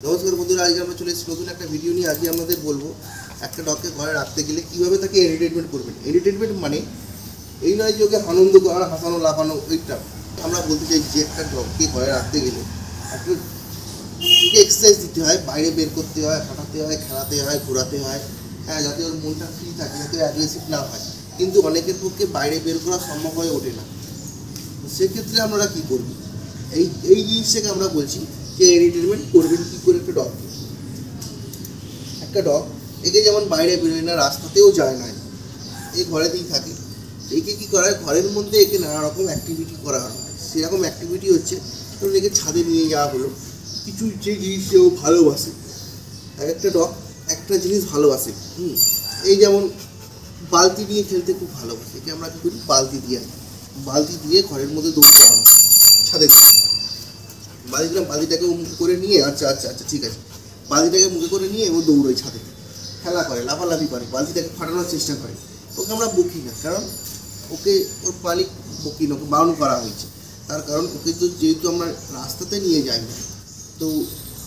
নমস্কার বন্ধুরা, আজকে আমরা চলে এসেছি নতুন একটা ভিডিও নিয়ে। আজকে আমাদের বলবো একটা ডগকে ঘরে রাখতে গেলে কীভাবে তাকে এন্টারটেনমেন্ট করবেন। এন্টারটেনমেন্ট মানে এই নয় যে ওকে আনন্দ করা, হাসানো, লাফানো, ওইটা আমরা বলতে চাই যে একটা ডগকে ঘরে রাখতে গেলে একটা এক্সারসাইজ দিতে হয়, বাইরে বের করতে হয়, হাঁটাতে হয়, খেলাতে হয়, ঘোরাতে হয়, হ্যাঁ, যাতে ওর মনটা ফ্রি থাকে, যাতে অ্যাগ্রেসিভ না হয়। কিন্তু অনেকের পক্ষে বাইরে বের করা সম্ভব হয়ে ওঠে না। সেক্ষেত্রে আমরা কী করব, এই জিনিসটাকে আমরা বলছি যে এন্টারটেনমেন্ট করবেন কী করে। একটা ডগ একে যেমন বাইরে বেরোয় না, রাস্তাতেও যায় না, এই ঘরেতেই থাকে। একে কী করা হয়, ঘরের মধ্যে একে নানা রকম অ্যাক্টিভিটি করা হয়। সেরকম অ্যাক্টিভিটি হচ্ছে ধরুন একে ছাদে নিয়ে যাওয়া হলো, কিছু যে জিনিস ও ভালোবাসে। একটা ডগ একটা জিনিস ভালোবাসে, এই যেমন বালতি নিয়ে খেলতে খুব ভালোবাসে। একে আমরা কী করি, বালতি দিয়ে ঘরের মধ্যে দৌড় করানো, ছাদে দিয়ে বালতিটাকে মুখে করে নিয়ে আচ্ছা ঠিক আছে, বালতিটাকে মুখে করে নিয়ে ও দৌড়োয়, ছাদে খেলা করে, লাফালাফি করে, বালতিটাকে ফাটানোর চেষ্টা করে। ওকে আমরা বকি না, কারণ ওকে ওর মালিক বকি না, ওকে বারণ করা হয়েছে। তার কারণ ওকে তো যেহেতু আমরা রাস্তাতে নিয়ে যাই না, তো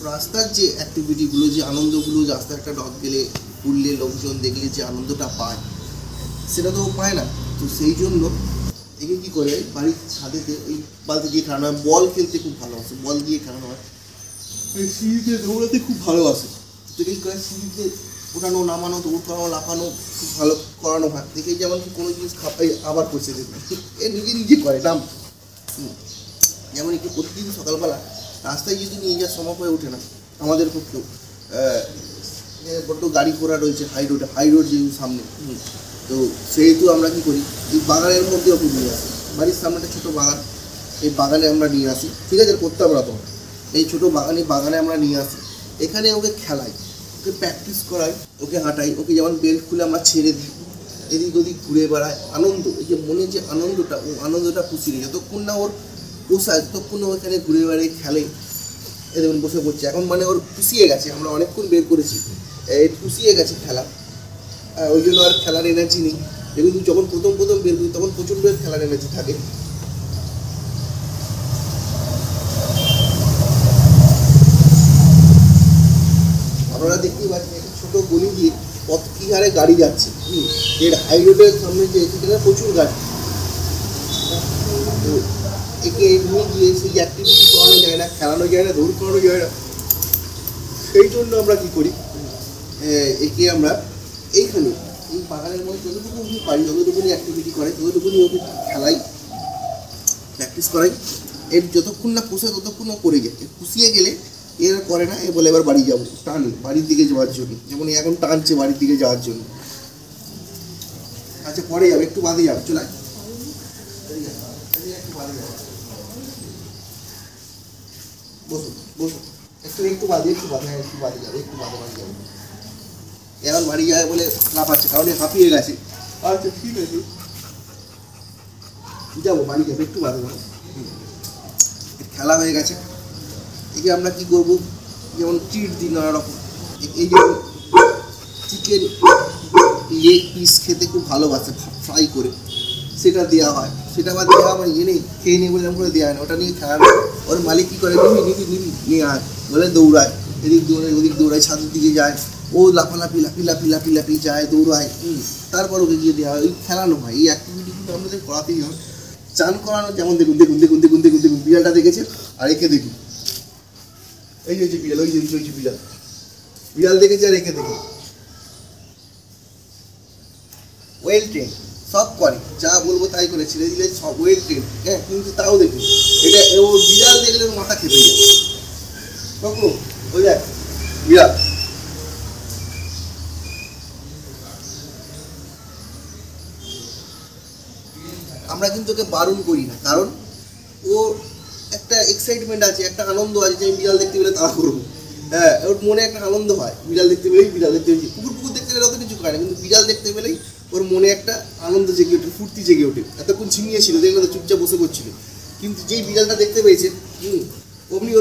রাস্তার যে অ্যাক্টিভিটিগুলো, যে আনন্দগুলো, রাস্তায় একটা ডগ গেলে, ঘুরলে, লোকজন দেখলে যে আনন্দটা পায়, সেটা তো ও পায় না। তো সেই জন্য একে কী করে, বাড়ির ছাদেতে ওই বালতি দিয়ে খেলানো হয়। বল খেলতে খুব ভালোবাসে, বল দিয়ে খেলানো হয়। ওই সিঁড়িতে দৌড়াতে খুব ভালোবাসে, তো কী করে সিঁড়িতে ওঠানো, নামানো, দৌড় করানো, লাফানো খুব ভালো করানো হয়। দেখে যেমন কি কোনো জিনিস খাপাই আবার করছে, দেখবে এ নিজে করে নাম। যেমন একটু প্রতিদিন সকালবেলা রাস্তায় যদি নিয়ে যাওয়ার সময় হয়ে ওঠে না আমাদের পক্ষেও, বড্ড গাড়ি ঘোড়া রয়েছে হাই রোড যেহেতু সামনে, তো সেহেতু আমরা কী করি, এই বাগানের মধ্যে ওকে নিয়ে আসি। বাড়ির সামনে একটা ছোটো বাগান, এই বাগানে আমরা নিয়ে আসি, ঠিক আছে, করতাম না তো, এই ছোটো বাগানে আমরা নিয়ে আসি। এখানে ওকে খেলাই, ওকে প্র্যাকটিস করাই, ওকে হাঁটাই। ওকে যেমন বেল্ট খুলে আমরা ছেড়ে দিই, এদিক ওদিক ঘুরে বেড়ায়। আনন্দ, এই যে মনে যে আনন্দটা, ও আনন্দটা খুশি নেই, যতক্ষণ না ওর পোষায় ততক্ষণ ও এখানে ঘুরে বেড়ায়, খেলে। এ দেখুন বসে পড়ছে এখন, মানে ওর পুষিয়ে গেছে, আমরা অনেকক্ষণ বের করেছি, পুষিয়ে গেছে খেলা, ওই জন্য আর খেলার এনার্জি নেই। কিন্তু যখন প্রথম বের করি তখন প্রচণ্ড খেলার এনার্জি থাকে। আপনারা দেখতেই পাচ্ছেন একটা ছোটো গলি দিয়ে কত কী হারে গাড়ি যাচ্ছে, এর হাই রোডের সামনে যে সেখানে প্রচুর গাড়ি। তো একে নিয়ে গিয়ে সেই অ্যাক্টিভিটি করানো যায় না, খেলানো যায় না, দৌড় করানো যায় না। সেই জন্য আমরা কী করি, একে আমরা এইখানে এই বাগানের মধ্যে যতটুকু পারি, যতটুকুনি অ্যাক্টিভিটি করাই, ততটুকুনি ওকে খেলাই, প্র্যাকটিস করাই। এর যতক্ষণ না পোষায় ততক্ষণ ও করে যায়। পুষিয়ে গেলে এর করে না, এ বলে এবার বাড়ি যাবো, টানে বাড়ির দিকে যাওয়ার জন্য, যেমন এখন টানছে বাড়ির দিকে যাওয়ার জন্য। আচ্ছা পরে যাবে, একটু বাদে যাবে, চলে একটু বাদে যাবে, বসুন একটু বাদে যাবে, বাড়ি যাবে। এখন বাড়ি যাবে বলে লাফাচ্ছে, কারণ হাঁপিয়ে গেছে। আচ্ছা ঠিক আছে, যাবো, বাড়ি যাবে, একটু বাদে যাবো। খেলা হয়ে গেছে। একে আমরা কী করবো, যেমন ট্রিট দিই নানা রকম। এই যেমন চিকেন লেগ পিস খেতে খুব ভালোবাসে, ফ্রাই করে সেটা দেওয়া হয়। সেটা আবার দেওয়া আমার নেই, খেয়ে নিয়ে বলে করে দেওয়া হয় না, ওটা নিয়ে খেলা। ওর মালিক কী করে, নিবি নিয়ে আয় বলে দৌড়ায়, এদিক দৌড়ায় ওদিক দৌড়ায়, ছাদের দিকে যায়, ও লাফি যায়, দৌড়ায়। তারপর ওকে গিয়ে দেওয়া হয়, ওই খেলানো হয়। এই অ্যাক্টিভিটিগুলো আমাদের করাতেই হয়। চান করানো, যেমন দেখুন বিড়ালটা দেখেছে, আর একে দেখুন, এই যে বিড়াল, ওই যে বিড়াল দেখেছে, আর একে দেখুন, ওয়েল ট্রেন, সব করে, যা বলবো তাই করে, ছেড়ে দিলে সব ওয়েল ট্রেন। হ্যাঁ, কিন্তু তাও দেখুন, এটা ও বিড়াল দেখলে ওর মাথা খেপে যায়। কখন ওই দেখ বিড়াল, আমরা কিন্তু ওকে বারণ করি না, কারণ ও একটা এক্সাইটমেন্ট আছে, একটা আনন্দ আছে যে আমি বিড়াল দেখতে পেলে তাড়া করবো। হ্যাঁ, ওর মনে একটা আনন্দ হয়, বিড়াল দেখতে পেলেই কুকুর দেখতে পেলে অত কিছু করে না, কিন্তু বিড়াল দেখতে পেলেই ওর মনে একটা আনন্দ জেগে ওঠে, ফুর্তি জেগে ওঠে। এতক্ষণ ঝিমিয়েছিল, দেখলে তো চুপচাপ বসে পড়ছিল, কিন্তু যেই বিড়ালটা দেখতে পেয়েছে, অমনি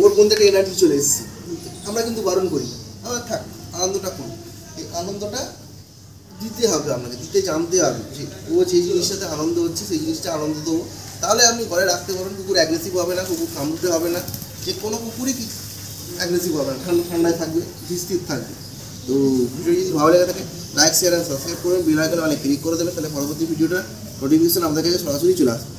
ওর মধ্যে একটা এনার্জি চলে এসেছে। আমরা কিন্তু বারণ করি না, থাক, আনন্দটা করুন। এই আনন্দটা দিতে হবে, আপনাকে দিতে জানতে হবে যে ও যে জিনিসটাতে আনন্দ হচ্ছে সেই জিনিসটা আনন্দ দেবো। তাহলে আপনি ঘরে রাখতে পারবেন। কুকুর অ্যাগ্রেসিভ হবে না, কুকুর কামড়তে হবে না। যে কোনো কুকুরই কি অ্যাগ্রেসিভ হবে না, ঠান্ডায় থাকবে, স্থির থাকবে। তো ভিডিও যদি ভালো লেগে থাকে লাইক শেয়ার অ্যান্ড সাবস্ক্রাইব করবেন, বেল আইকনে অনেক ক্লিক করে দেবেন, তাহলে পরবর্তী ভিডিওটা নোটিফিকেশন আপনাদের কাছে সরাসরি চলে আসবে।